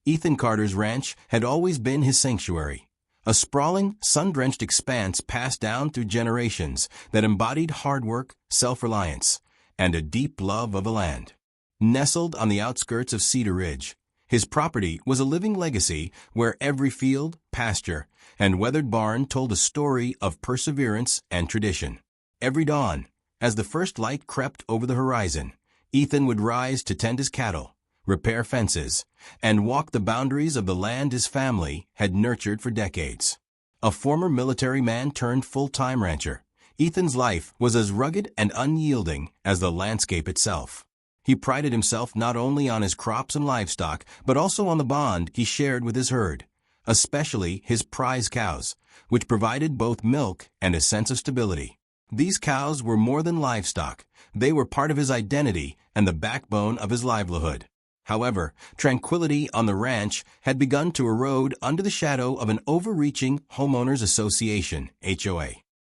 Ethan Carter's ranch had always been his sanctuary, a sprawling, sun-drenched expanse passed down through generations that embodied hard work, self-reliance, and a deep love of the land. Nestled on the outskirts of Cedar Ridge, his property was a living legacy where every field, pasture, and weathered barn told a story of perseverance and tradition. Every dawn, as the first light crept over the horizon, Ethan would rise to tend his cattle, repair fences, and walk the boundaries of the land his family had nurtured for decades. A former military man turned full-time rancher, Ethan's life was as rugged and unyielding as the landscape itself. He prided himself not only on his crops and livestock, but also on the bond he shared with his herd, especially his prize cows, which provided both milk and a sense of stability. These cows were more than livestock. They were part of his identity and the backbone of his livelihood. However, tranquility on the ranch had begun to erode under the shadow of an overreaching homeowners association, HOA.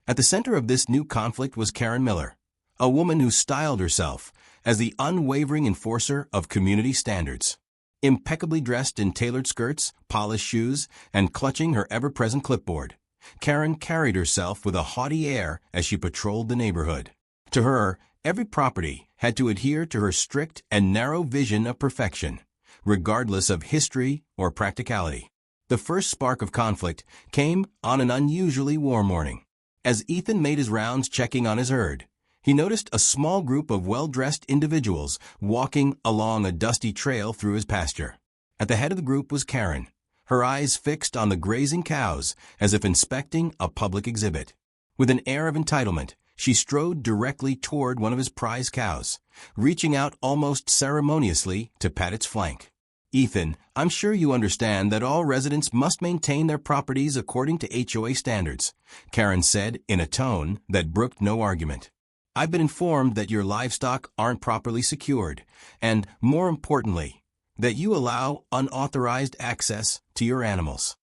At the center of this new conflict was Kerren Miller, a woman who styled herself as the unwavering enforcer of community standards. Impeccably dressed in tailored skirts, polished shoes, and clutching her ever-present clipboard, Kerren carried herself with a haughty air as she patrolled the neighborhood. To her, every property had to adhere to her strict and narrow vision of perfection, regardless of history or practicality. The first spark of conflict came on an unusually warm morning. As Ethan made his rounds checking on his herd, he noticed a small group of well-dressed individuals walking along a dusty trail through his pasture. At the head of the group was Kerren, her eyes fixed on the grazing cows as if inspecting a public exhibit. With an air of entitlement, she strode directly toward one of his prize cows, reaching out almost ceremoniously to pat its flank. "Ethan, I'm sure you understand that all residents must maintain their properties according to HOA standards," Kerren said in a tone that brooked no argument. "I've been informed that your livestock aren't properly secured, and, more importantly, that you allow unauthorized access to your animals."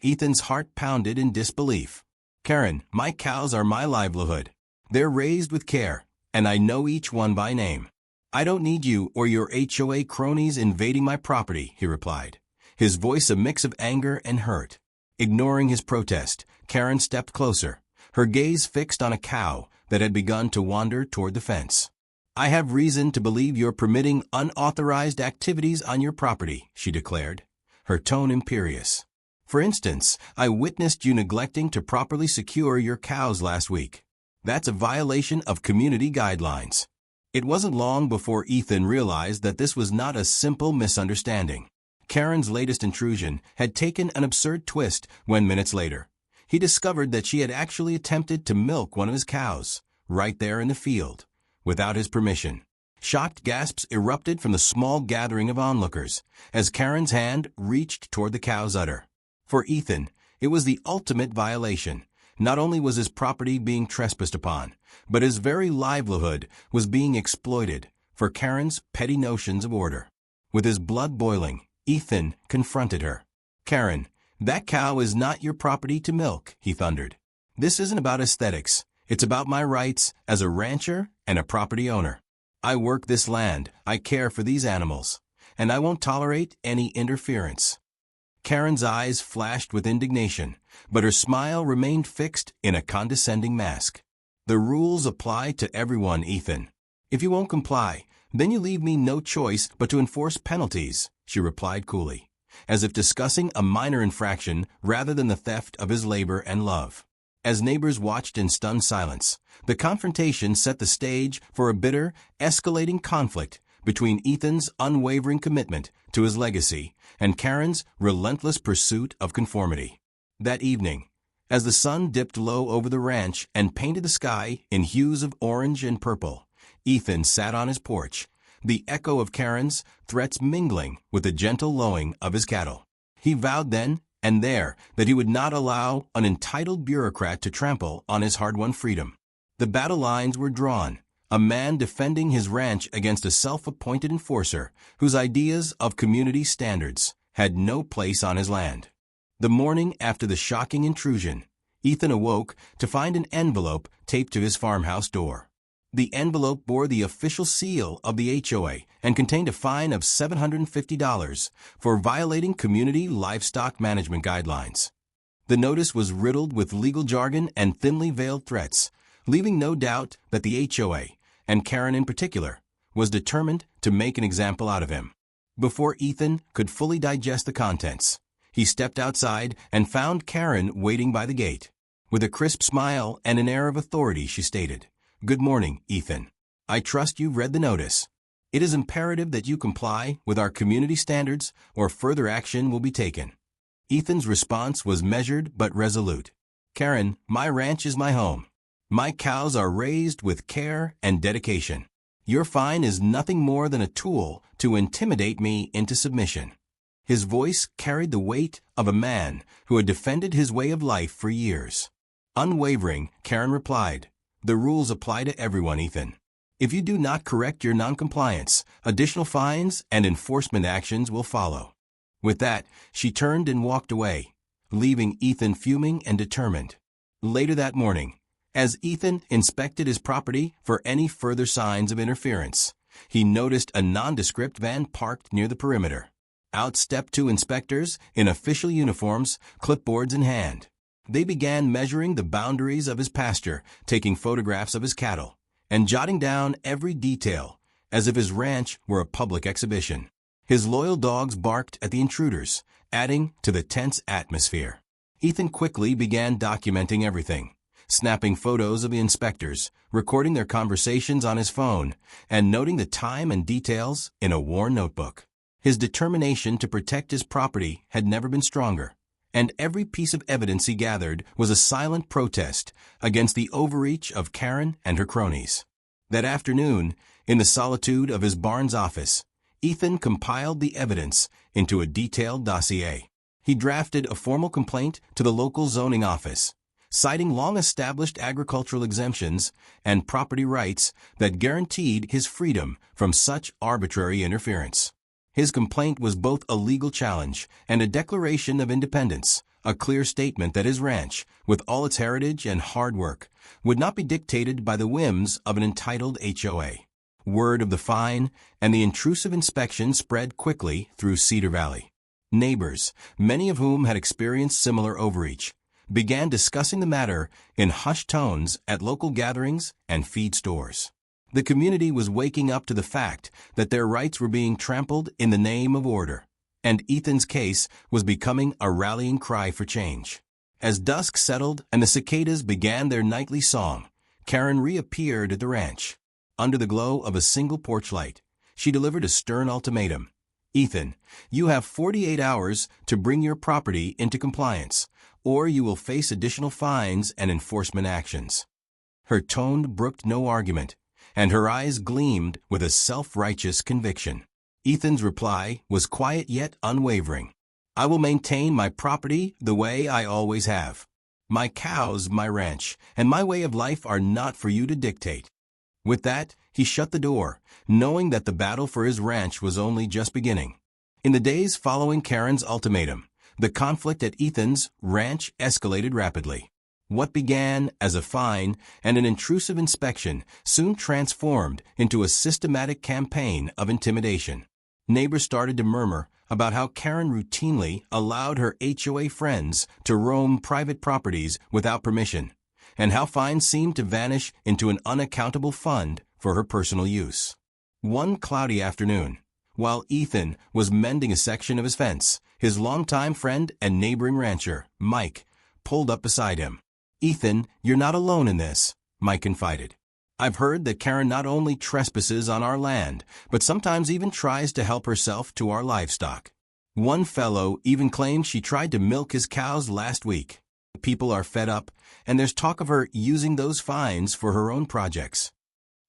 Ethan's heart pounded in disbelief. "Kerren, my cows are my livelihood. They're raised with care, and I know each one by name. I don't need you or your HOA cronies invading my property," he replied, his voice a mix of anger and hurt. Ignoring his protest, Kerren stepped closer, her gaze fixed on a cow that had begun to wander toward the fence. "I have reason to believe you're permitting unauthorized activities on your property," she declared, her tone imperious. "For instance, I witnessed you neglecting to properly secure your cows last week. That's a violation of community guidelines." It wasn't long before Ethan realized that this was not a simple misunderstanding. Kerren's latest intrusion had taken an absurd twist when minutes later, he discovered that she had actually attempted to milk one of his cows, right there in the field, without his permission. Shocked gasps erupted from the small gathering of onlookers as Kerren's hand reached toward the cow's udder. For Ethan, it was the ultimate violation. Not only was his property being trespassed upon, but his very livelihood was being exploited for Kerren's petty notions of order. With his blood boiling, Ethan confronted her. "Kerren, that cow is not your property to milk," he thundered. "This isn't about aesthetics. It's about my rights as a rancher and a property owner. I work this land, I care for these animals, and I won't tolerate any interference." Kerren's eyes flashed with indignation, but her smile remained fixed in a condescending mask. "The rules apply to everyone, Ethan. If you won't comply, then you leave me no choice but to enforce penalties," she replied coolly, as if discussing a minor infraction rather than the theft of his labor and love. As neighbors watched in stunned silence, the confrontation set the stage for a bitter, escalating conflict between Ethan's unwavering commitment to his legacy and Kerren's relentless pursuit of conformity. That evening, as the sun dipped low over the ranch and painted the sky in hues of orange and purple, Ethan sat on his porch, the echo of Kerren's threats mingling with the gentle lowing of his cattle. He vowed then and there that he would not allow an entitled bureaucrat to trample on his hard-won freedom. The battle lines were drawn, a man defending his ranch against a self-appointed enforcer whose ideas of community standards had no place on his land. The morning after the shocking intrusion, Ethan awoke to find an envelope taped to his farmhouse door. The envelope bore the official seal of the HOA and contained a fine of $750 for violating community livestock management guidelines. The notice was riddled with legal jargon and thinly veiled threats, leaving no doubt that the HOA, and Kerren in particular, was determined to make an example out of him. Before Ethan could fully digest the contents, he stepped outside and found Kerren waiting by the gate. With a crisp smile and an air of authority, she stated, "Good morning, Ethan. I trust you've read the notice. It is imperative that you comply with our community standards or further action will be taken." Ethan's response was measured but resolute. "Kerren, my ranch is my home. My cows are raised with care and dedication. Your fine is nothing more than a tool to intimidate me into submission." His voice carried the weight of a man who had defended his way of life for years. Unwavering, Kerren replied, "The rules apply to everyone, Ethan. If you do not correct your noncompliance, additional fines and enforcement actions will follow." With that, she turned and walked away, leaving Ethan fuming and determined. Later that morning, as Ethan inspected his property for any further signs of interference, he noticed a nondescript van parked near the perimeter. Out stepped two inspectors in official uniforms, clipboards in hand. They began measuring the boundaries of his pasture, taking photographs of his cattle, and jotting down every detail, as if his ranch were a public exhibition. His loyal dogs barked at the intruders, adding to the tense atmosphere. Ethan quickly began documenting everything, snapping photos of the inspectors, recording their conversations on his phone, and noting the time and details in a worn notebook. His determination to protect his property had never been stronger, and every piece of evidence he gathered was a silent protest against the overreach of Kerren and her cronies. That afternoon, in the solitude of his barn's office, Ethan compiled the evidence into a detailed dossier. He drafted a formal complaint to the local zoning office, citing long-established agricultural exemptions and property rights that guaranteed his freedom from such arbitrary interference. His complaint was both a legal challenge and a declaration of independence, a clear statement that his ranch, with all its heritage and hard work, would not be dictated by the whims of an entitled HOA. Word of the fine and the intrusive inspection spread quickly through Cedar Valley. Neighbors, many of whom had experienced similar overreach, began discussing the matter in hushed tones at local gatherings and feed stores. The community was waking up to the fact that their rights were being trampled in the name of order, and Ethan's case was becoming a rallying cry for change. As dusk settled and the cicadas began their nightly song, Kerren reappeared at the ranch. Under the glow of a single porch light, she delivered a stern ultimatum. "Ethan, you have 48 hours to bring your property into compliance, or you will face additional fines and enforcement actions." Her tone brooked no argument, and her eyes gleamed with a self-righteous conviction. Ethan's reply was quiet yet unwavering. "I will maintain my property the way I always have. My cows, my ranch, and my way of life are not for you to dictate." With that, he shut the door, knowing that the battle for his ranch was only just beginning. In the days following Kerren's ultimatum, the conflict at Ethan's ranch escalated rapidly. What began as a fine and an intrusive inspection soon transformed into a systematic campaign of intimidation. Neighbors started to murmur about how Kerren routinely allowed her HOA friends to roam private properties without permission, and how fines seemed to vanish into an unaccountable fund for her personal use. One cloudy afternoon, while Ethan was mending a section of his fence, his longtime friend and neighboring rancher, Mike, pulled up beside him. "Ethan, you're not alone in this," Mike confided. "I've heard that Kerren not only trespasses on our land, but sometimes even tries to help herself to our livestock. One fellow even claimed she tried to milk his cows last week. People are fed up, and there's talk of her using those fines for her own projects."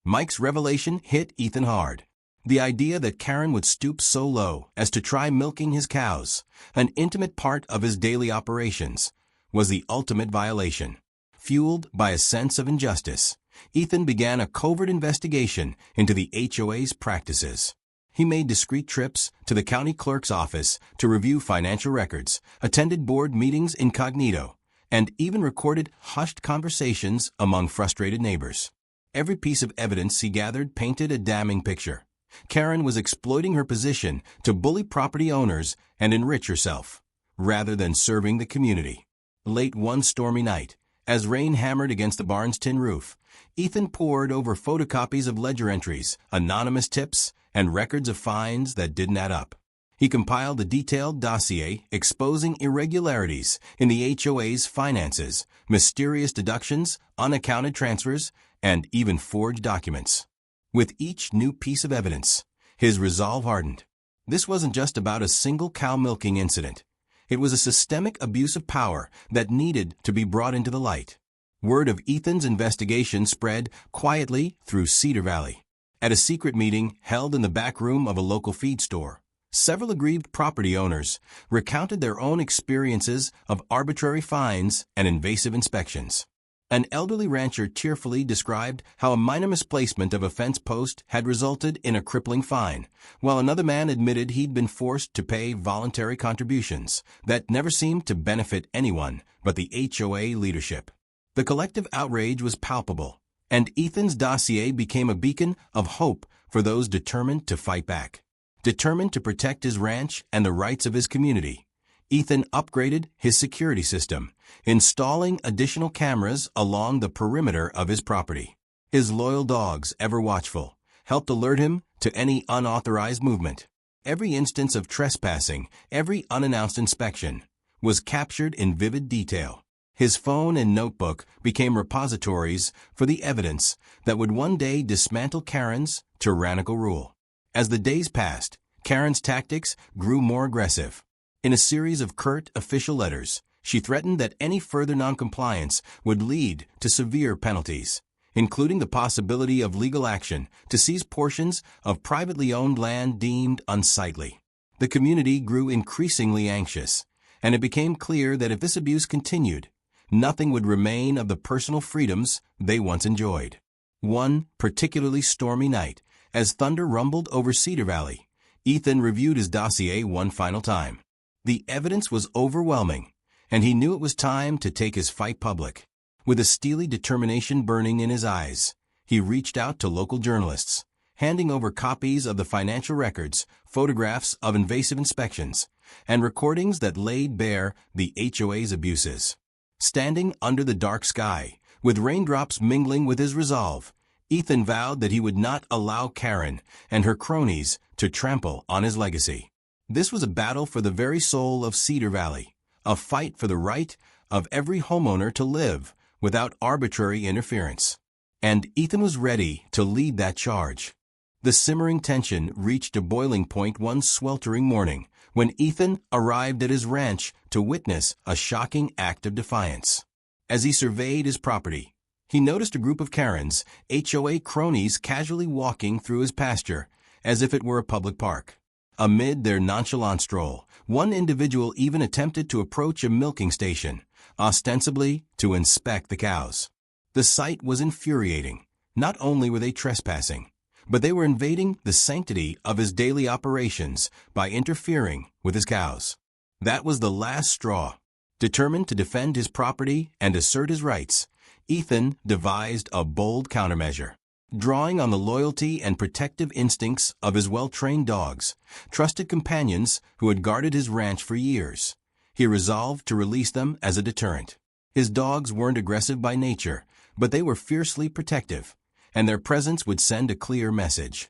Mike's revelation hit Ethan hard. The idea that Kerren would stoop so low as to try milking his cows, an intimate part of his daily operations, was the ultimate violation. Fueled by a sense of injustice, Ethan began a covert investigation into the HOA's practices. He made discreet trips to the county clerk's office to review financial records, attended board meetings incognito, and even recorded hushed conversations among frustrated neighbors. Every piece of evidence he gathered painted a damning picture. Kerren was exploiting her position to bully property owners and enrich herself, rather than serving the community. Late one stormy night, as rain hammered against the barn's tin roof, Ethan pored over photocopies of ledger entries, anonymous tips, and records of fines that didn't add up. He compiled a detailed dossier exposing irregularities in the HOA's finances, mysterious deductions, unaccounted transfers, and even forged documents. With each new piece of evidence, his resolve hardened. This wasn't just about a single cow milking incident. It was a systemic abuse of power that needed to be brought into the light. Word of Ethan's investigation spread quietly through Cedar Valley. At a secret meeting held in the back room of a local feed store, several aggrieved property owners recounted their own experiences of arbitrary fines and invasive inspections. An elderly rancher tearfully described how a minor misplacement of a fence post had resulted in a crippling fine, while another man admitted he'd been forced to pay voluntary contributions that never seemed to benefit anyone but the HOA leadership. The collective outrage was palpable, and Ethan's dossier became a beacon of hope for those determined to fight back. Determined to protect his ranch and the rights of his community, Ethan upgraded his security system, installing additional cameras along the perimeter of his property. His loyal dogs, ever watchful, helped alert him to any unauthorized movement. Every instance of trespassing, every unannounced inspection, was captured in vivid detail. His phone and notebook became repositories for the evidence that would one day dismantle Kerren's tyrannical rule. As the days passed, Kerren's tactics grew more aggressive. In a series of curt official letters, she threatened that any further noncompliance would lead to severe penalties, including the possibility of legal action to seize portions of privately owned land deemed unsightly. The community grew increasingly anxious, and it became clear that if this abuse continued, nothing would remain of the personal freedoms they once enjoyed. One particularly stormy night, as thunder rumbled over Cedar Valley, Ethan reviewed his dossier one final time. The evidence was overwhelming, and he knew it was time to take his fight public. With a steely determination burning in his eyes, he reached out to local journalists, handing over copies of the financial records, photographs of invasive inspections, and recordings that laid bare the HOA's abuses. Standing under the dark sky, with raindrops mingling with his resolve, Ethan vowed that he would not allow Kerren and her cronies to trample on his legacy. This was a battle for the very soul of Cedar Valley, a fight for the right of every homeowner to live without arbitrary interference. And Ethan was ready to lead that charge. The simmering tension reached a boiling point one sweltering morning when Ethan arrived at his ranch to witness a shocking act of defiance. As he surveyed his property, he noticed a group of Kerren's HOA cronies casually walking through his pasture as if it were a public park. Amid their nonchalant stroll, one individual even attempted to approach a milking station, ostensibly to inspect the cows. The sight was infuriating. Not only were they trespassing, but they were invading the sanctity of his daily operations by interfering with his cows. That was the last straw. Determined to defend his property and assert his rights, Ethan devised a bold countermeasure. Drawing on the loyalty and protective instincts of his well-trained dogs, trusted companions who had guarded his ranch for years, he resolved to release them as a deterrent. His dogs weren't aggressive by nature, but they were fiercely protective, and their presence would send a clear message.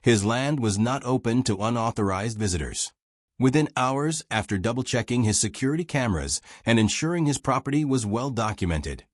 His land was not open to unauthorized visitors. Within hours after double-checking his security cameras and ensuring his property was well documented,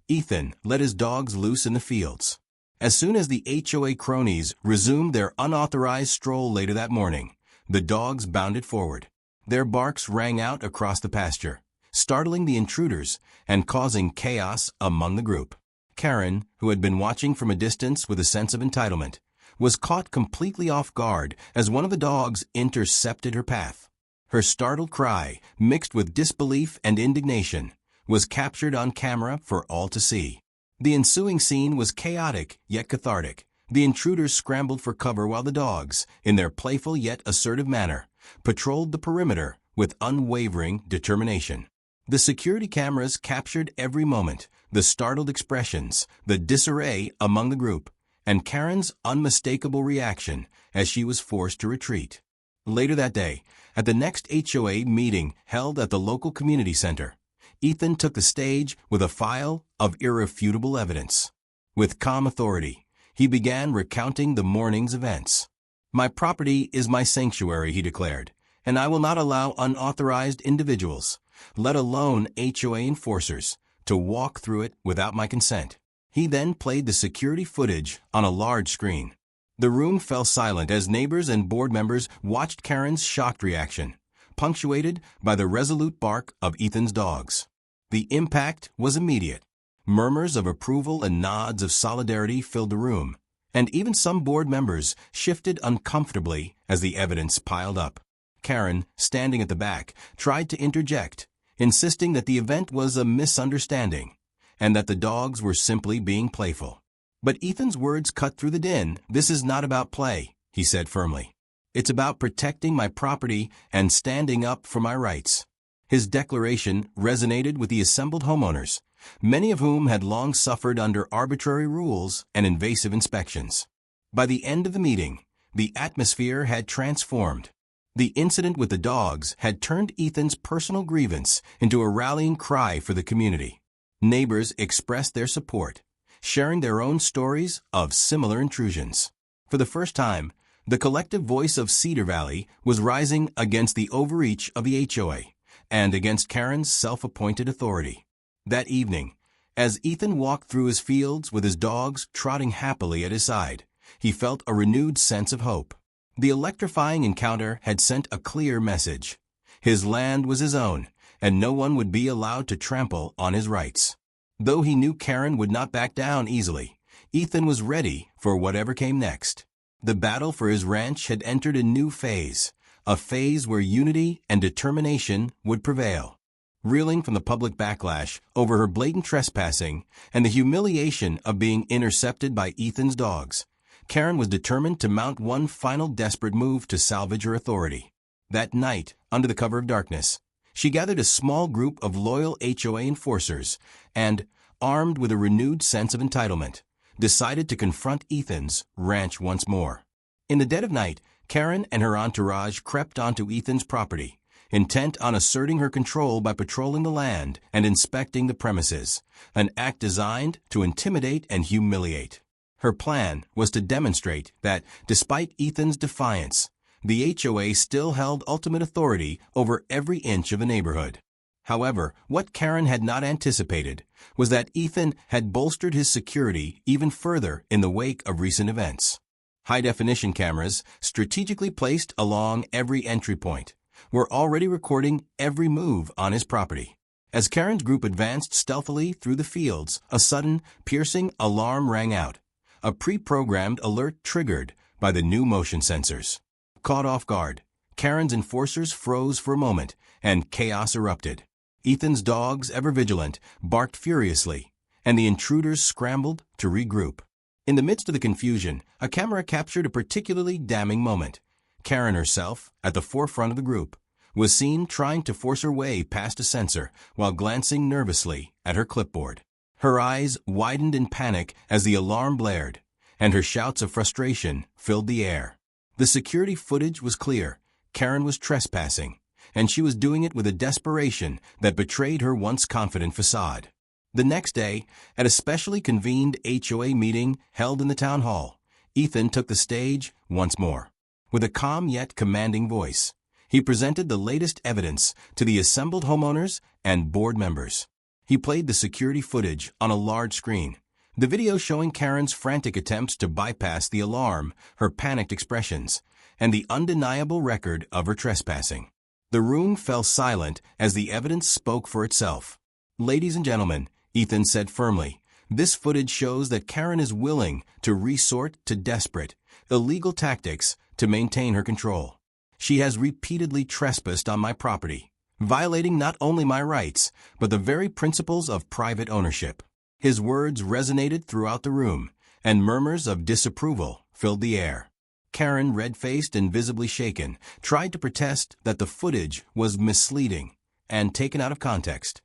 Ethan let his dogs loose in the fields. As soon as the HOA cronies resumed their unauthorized stroll later that morning, the dogs bounded forward. Their barks rang out across the pasture, startling the intruders and causing chaos among the group. Kerren, who had been watching from a distance with a sense of entitlement, was caught completely off guard as one of the dogs intercepted her path. Her startled cry, mixed with disbelief and indignation, was captured on camera for all to see. The ensuing scene was chaotic yet cathartic. The intruders scrambled for cover while the dogs, in their playful yet assertive manner, patrolled the perimeter with unwavering determination. The security cameras captured every moment, the startled expressions, the disarray among the group, and Kerren's unmistakable reaction as she was forced to retreat. Later that day, at the next HOA meeting held at the local community center, Ethan took the stage with a file of irrefutable evidence. With calm authority, he began recounting the morning's events. "My property is my sanctuary," he declared, "and I will not allow unauthorized individuals, let alone HOA enforcers, to walk through it without my consent." He then played the security footage on a large screen. The room fell silent as neighbors and board members watched Kerren's shocked reaction, punctuated by the resolute bark of Ethan's dogs. The impact was immediate. Murmurs of approval and nods of solidarity filled the room, and even some board members shifted uncomfortably as the evidence piled up. Kerren, standing at the back, tried to interject, insisting that the event was a misunderstanding and that the dogs were simply being playful. But Ethan's words cut through the din. "This is not about play," he said firmly. "It's about protecting my property and standing up for my rights." His declaration resonated with the assembled homeowners, many of whom had long suffered under arbitrary rules and invasive inspections. By the end of the meeting, the atmosphere had transformed. The incident with the dogs had turned Ethan's personal grievance into a rallying cry for the community. Neighbors expressed their support, sharing their own stories of similar intrusions. For the first time, the collective voice of Cedar Valley was rising against the overreach of the HOA and against Kerren's self-appointed authority. That evening, as Ethan walked through his fields with his dogs trotting happily at his side, he felt a renewed sense of hope. The electrifying encounter had sent a clear message. His land was his own, and no one would be allowed to trample on his rights. Though he knew Kerren would not back down easily, Ethan was ready for whatever came next. The battle for his ranch had entered a new phase, a phase where unity and determination would prevail. Reeling from the public backlash over her blatant trespassing and the humiliation of being intercepted by Ethan's dogs, Kerren was determined to mount one final desperate move to salvage her authority. That night, under the cover of darkness, she gathered a small group of loyal HOA enforcers and, armed with a renewed sense of entitlement, decided to confront Ethan's ranch once more. In the dead of night, Kerren and her entourage crept onto Ethan's property, intent on asserting her control by patrolling the land and inspecting the premises, an act designed to intimidate and humiliate. Her plan was to demonstrate that, despite Ethan's defiance, the HOA still held ultimate authority over every inch of the neighborhood. However, what Kerren had not anticipated was that Ethan had bolstered his security even further in the wake of recent events. High-definition cameras, strategically placed along every entry point, were already recording every move on his property. As Kerren's group advanced stealthily through the fields, a sudden, piercing alarm rang out, a pre-programmed alert triggered by the new motion sensors. Caught off guard, Kerren's enforcers froze for a moment, and chaos erupted. Ethan's dogs, ever vigilant, barked furiously, and the intruders scrambled to regroup. In the midst of the confusion, a camera captured a particularly damning moment. Kerren herself, at the forefront of the group, was seen trying to force her way past a sensor while glancing nervously at her clipboard. Her eyes widened in panic as the alarm blared, and her shouts of frustration filled the air. The security footage was clear. Kerren was trespassing, and she was doing it with a desperation that betrayed her once confident facade. The next day, at a specially convened HOA meeting held in the town hall, Ethan took the stage once more. With a calm yet commanding voice, he presented the latest evidence to the assembled homeowners and board members. He played the security footage on a large screen, the video showing Kerren's frantic attempts to bypass the alarm, her panicked expressions, and the undeniable record of her trespassing. The room fell silent as the evidence spoke for itself. "Ladies and gentlemen," Ethan said firmly, "this footage shows that Kerren is willing to resort to desperate, illegal tactics to maintain her control. She has repeatedly trespassed on my property, violating not only my rights, but the very principles of private ownership." His words resonated throughout the room, and murmurs of disapproval filled the air. Kerren, red-faced and visibly shaken, tried to protest that the footage was misleading and taken out of context.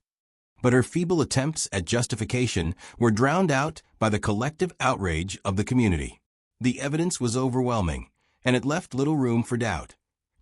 But her feeble attempts at justification were drowned out by the collective outrage of the community. The evidence was overwhelming, and it left little room for doubt.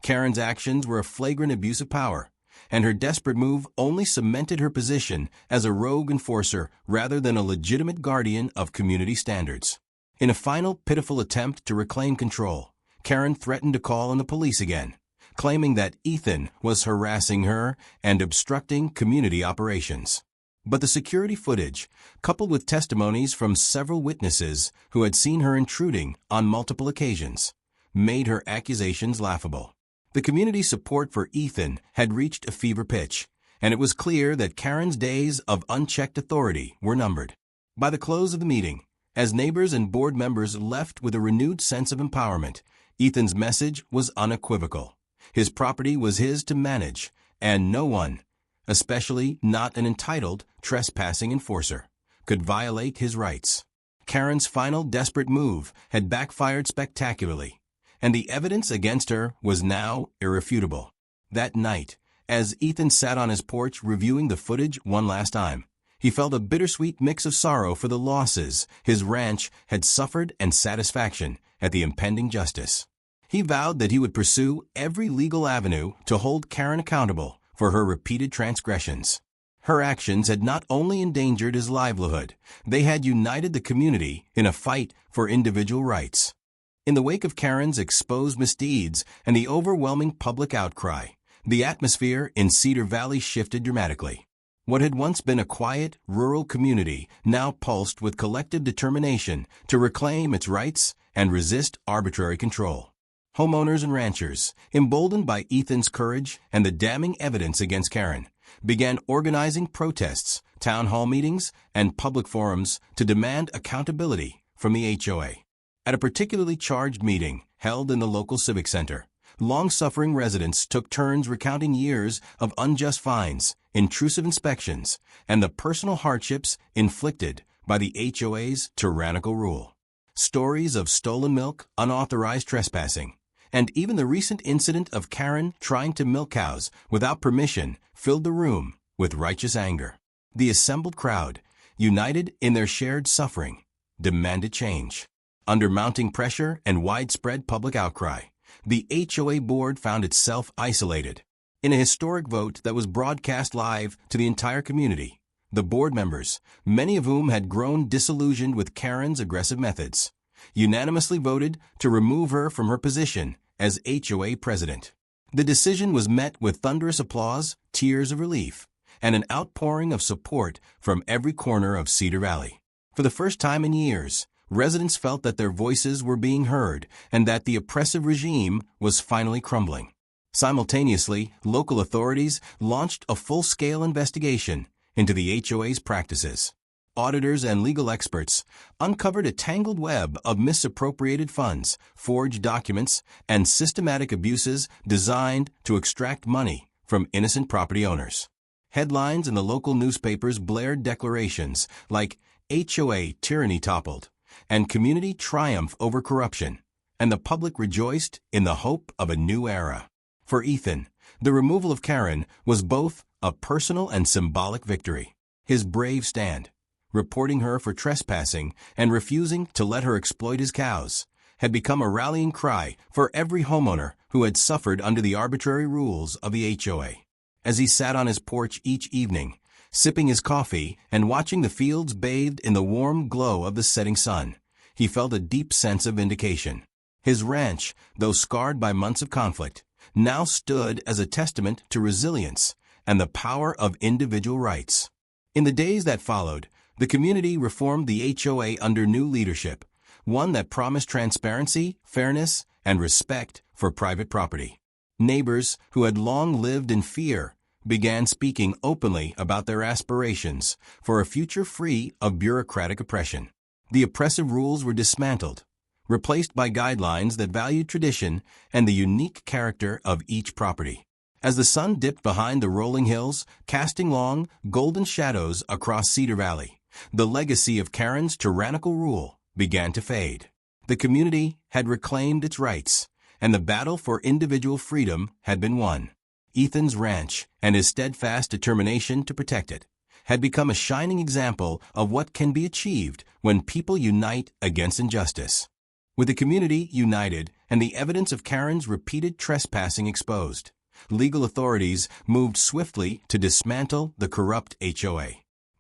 Kerren's actions were a flagrant abuse of power, and her desperate move only cemented her position as a rogue enforcer rather than a legitimate guardian of community standards. In a final pitiful attempt to reclaim control, Kerren threatened to call on the police again, claiming that Ethan was harassing her and obstructing community operations. But the security footage, coupled with testimonies from several witnesses who had seen her intruding on multiple occasions, made her accusations laughable. The community's support for Ethan had reached a fever pitch, and it was clear that Kerren's days of unchecked authority were numbered. By the close of the meeting, as neighbors and board members left with a renewed sense of empowerment, Ethan's message was unequivocal. His property was his to manage, and no one, especially not an entitled trespassing enforcer, could violate his rights. Kerren's final desperate move had backfired spectacularly, and the evidence against her was now irrefutable. That night, as Ethan sat on his porch reviewing the footage one last time, he felt a bittersweet mix of sorrow for the losses his ranch had suffered and satisfaction at the impending justice. He vowed that he would pursue every legal avenue to hold Kerren accountable for her repeated transgressions. Her actions had not only endangered his livelihood, they had united the community in a fight for individual rights. In the wake of Kerren's exposed misdeeds and the overwhelming public outcry, the atmosphere in Cedar Valley shifted dramatically. What had once been a quiet, rural community now pulsed with collective determination to reclaim its rights and resist arbitrary control. Homeowners and ranchers, emboldened by Ethan's courage and the damning evidence against Kerren, began organizing protests, town hall meetings, and public forums to demand accountability from the HOA. At a particularly charged meeting held in the local civic center, long-suffering residents took turns recounting years of unjust fines, intrusive inspections, and the personal hardships inflicted by the HOA's tyrannical rule. Stories of stolen milk, unauthorized trespassing, and even the recent incident of Kerren trying to milk cows without permission filled the room with righteous anger. The assembled crowd, united in their shared suffering, demanded change. Under mounting pressure and widespread public outcry, the HOA board found itself isolated. In a historic vote that was broadcast live to the entire community, the board members, many of whom had grown disillusioned with Kerren's aggressive methods, unanimously voted to remove her from her position as HOA president. The decision was met with thunderous applause, tears of relief, and an outpouring of support from every corner of Cedar Valley. For the first time in years, residents felt that their voices were being heard and that the oppressive regime was finally crumbling. Simultaneously, local authorities launched a full-scale investigation into the HOA's practices. Auditors and legal experts uncovered a tangled web of misappropriated funds, forged documents, and systematic abuses designed to extract money from innocent property owners. Headlines in the local newspapers blared declarations like HOA tyranny toppled and community triumph over corruption, and the public rejoiced in the hope of a new era. For Ethan, the removal of Kerren was both a personal and symbolic victory. His brave stand, reporting her for trespassing and refusing to let her exploit his cows, had become a rallying cry for every homeowner who had suffered under the arbitrary rules of the HOA. As he sat on his porch each evening, sipping his coffee and watching the fields bathed in the warm glow of the setting sun, he felt a deep sense of vindication. His ranch, though scarred by months of conflict, now stood as a testament to resilience and the power of individual rights. In the days that followed, the community reformed the HOA under new leadership, one that promised transparency, fairness, and respect for private property. Neighbors who had long lived in fear began speaking openly about their aspirations for a future free of bureaucratic oppression. The oppressive rules were dismantled, replaced by guidelines that valued tradition and the unique character of each property. As the sun dipped behind the rolling hills, casting long, golden shadows across Cedar Valley, the legacy of Kerren's tyrannical rule began to fade. The community had reclaimed its rights, and the battle for individual freedom had been won. Ethan's ranch and his steadfast determination to protect it had become a shining example of what can be achieved when people unite against injustice. With the community united and the evidence of Kerren's repeated trespassing exposed, legal authorities moved swiftly to dismantle the corrupt HOA.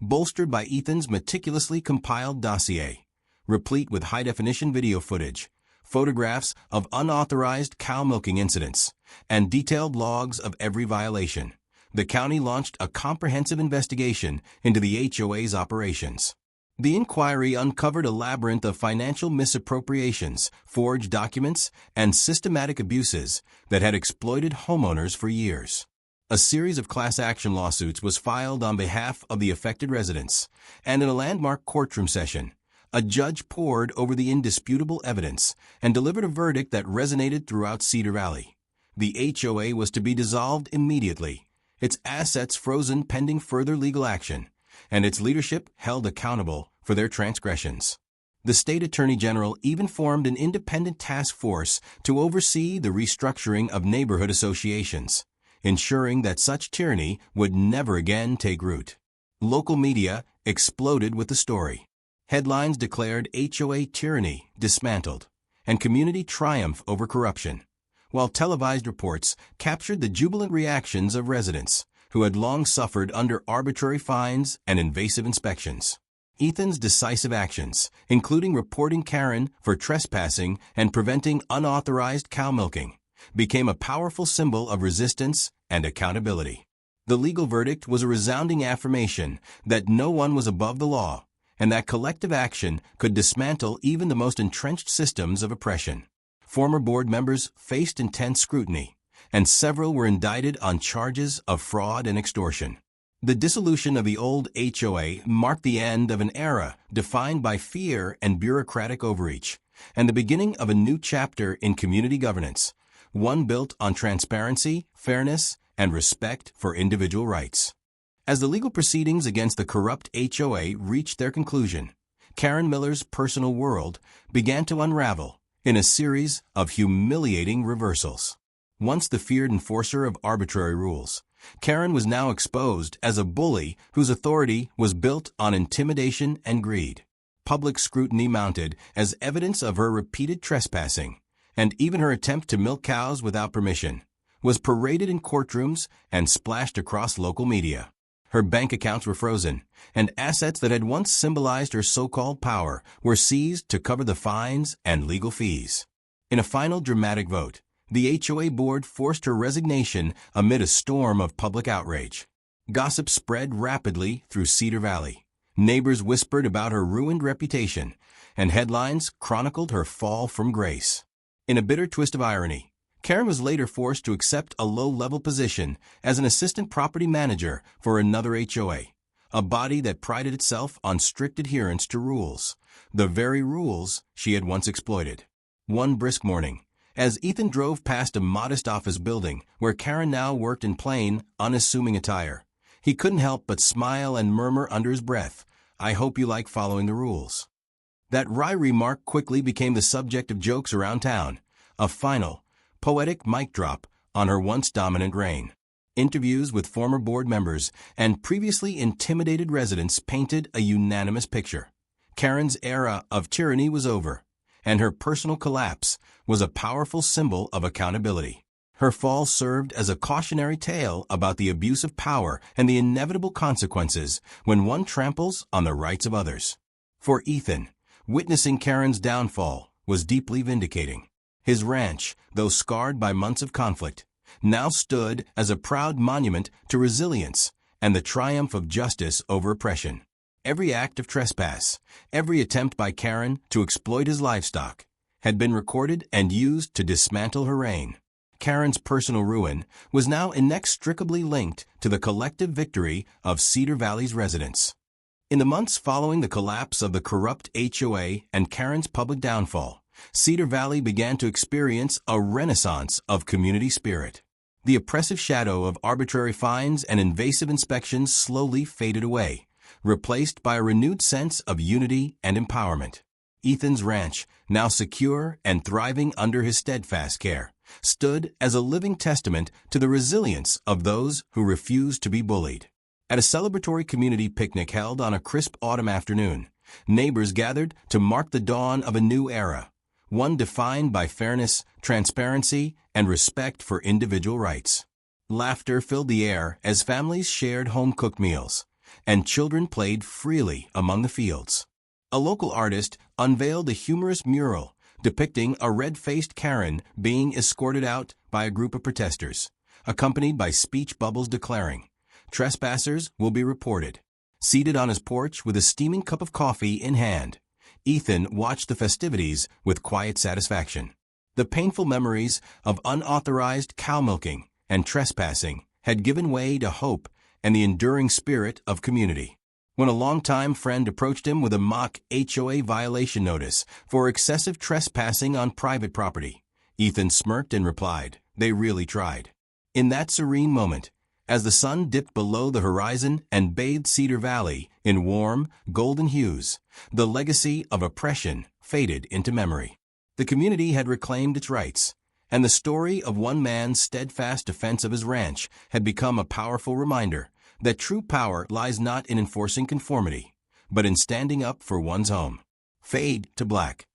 Bolstered by Ethan's meticulously compiled dossier, replete with high-definition video footage, photographs of unauthorized cow milking incidents, and detailed logs of every violation, the county launched a comprehensive investigation into the HOA's operations. The inquiry uncovered a labyrinth of financial misappropriations, forged documents, and systematic abuses that had exploited homeowners for years. A series of class action lawsuits was filed on behalf of the affected residents, and in a landmark courtroom session, a judge pored over the indisputable evidence and delivered a verdict that resonated throughout Cedar Valley. The HOA was to be dissolved immediately, its assets frozen pending further legal action, and its leadership held accountable for their transgressions. The state attorney general even formed an independent task force to oversee the restructuring of neighborhood associations, ensuring that such tyranny would never again take root. Local media exploded with the story. Headlines declared HOA tyranny dismantled and community triumph over corruption, while televised reports captured the jubilant reactions of residents who had long suffered under arbitrary fines and invasive inspections. Ethan's decisive actions, including reporting Kerren for trespassing and preventing unauthorized cow milking, became a powerful symbol of resistance and accountability. The legal verdict was a resounding affirmation that no one was above the law and that collective action could dismantle even the most entrenched systems of oppression. Former board members faced intense scrutiny, and several were indicted on charges of fraud and extortion. The dissolution of the old HOA marked the end of an era defined by fear and bureaucratic overreach, and the beginning of a new chapter in community governance, one built on transparency, fairness, and respect for individual rights. As the legal proceedings against the corrupt HOA reached their conclusion, Kerren Miller's personal world began to unravel in a series of humiliating reversals. Once the feared enforcer of arbitrary rules, Kerren was now exposed as a bully whose authority was built on intimidation and greed. Public scrutiny mounted as evidence of her repeated trespassing, and even her attempt to milk cows without permission was paraded in courtrooms and splashed across local media. Her bank accounts were frozen, and assets that had once symbolized her so-called power were seized to cover the fines and legal fees. In a final dramatic vote, the HOA board forced her resignation amid a storm of public outrage. Gossip spread rapidly through Cedar Valley. Neighbors whispered about her ruined reputation, and headlines chronicled her fall from grace. In a bitter twist of irony, Kerren was later forced to accept a low-level position as an assistant property manager for another HOA, a body that prided itself on strict adherence to rules, the very rules she had once exploited. One brisk morning, as Ethan drove past a modest office building where Kerren now worked in plain, unassuming attire, he couldn't help but smile and murmur under his breath, "I hope you like following the rules." That wry remark quickly became the subject of jokes around town, a final, poetic mic drop on her once dominant reign. Interviews with former board members and previously intimidated residents painted a unanimous picture. Kerren's era of tyranny was over, and her personal collapse was a powerful symbol of accountability. Her fall served as a cautionary tale about the abuse of power and the inevitable consequences when one tramples on the rights of others. For Ethan, witnessing Kerren's downfall was deeply vindicating. His ranch, though scarred by months of conflict, now stood as a proud monument to resilience and the triumph of justice over oppression. Every act of trespass, every attempt by Kerren to exploit his livestock, had been recorded and used to dismantle her reign. Kerren's personal ruin was now inextricably linked to the collective victory of Cedar Valley's residents. In the months following the collapse of the corrupt HOA and Kerren's public downfall, Cedar Valley began to experience a renaissance of community spirit. The oppressive shadow of arbitrary fines and invasive inspections slowly faded away, replaced by a renewed sense of unity and empowerment. Ethan's ranch, now secure and thriving under his steadfast care, stood as a living testament to the resilience of those who refused to be bullied. At a celebratory community picnic held on a crisp autumn afternoon, neighbors gathered to mark the dawn of a new era, one defined by fairness, transparency, and respect for individual rights. Laughter filled the air as families shared home-cooked meals, and children played freely among the fields. A local artist unveiled a humorous mural depicting a red-faced Kerren being escorted out by a group of protesters, accompanied by speech bubbles declaring, "Trespassers will be reported." Seated on his porch with a steaming cup of coffee in hand, Ethan watched the festivities with quiet satisfaction. The painful memories of unauthorized cow milking and trespassing had given way to hope and the enduring spirit of community. When a longtime friend approached him with a mock HOA violation notice for excessive trespassing on private property, Ethan smirked and replied, "They really tried." In that serene moment, as the sun dipped below the horizon and bathed Cedar Valley in warm, golden hues, the legacy of oppression faded into memory. The community had reclaimed its rights, and the story of one man's steadfast defense of his ranch had become a powerful reminder that true power lies not in enforcing conformity, but in standing up for one's home. Fade to black.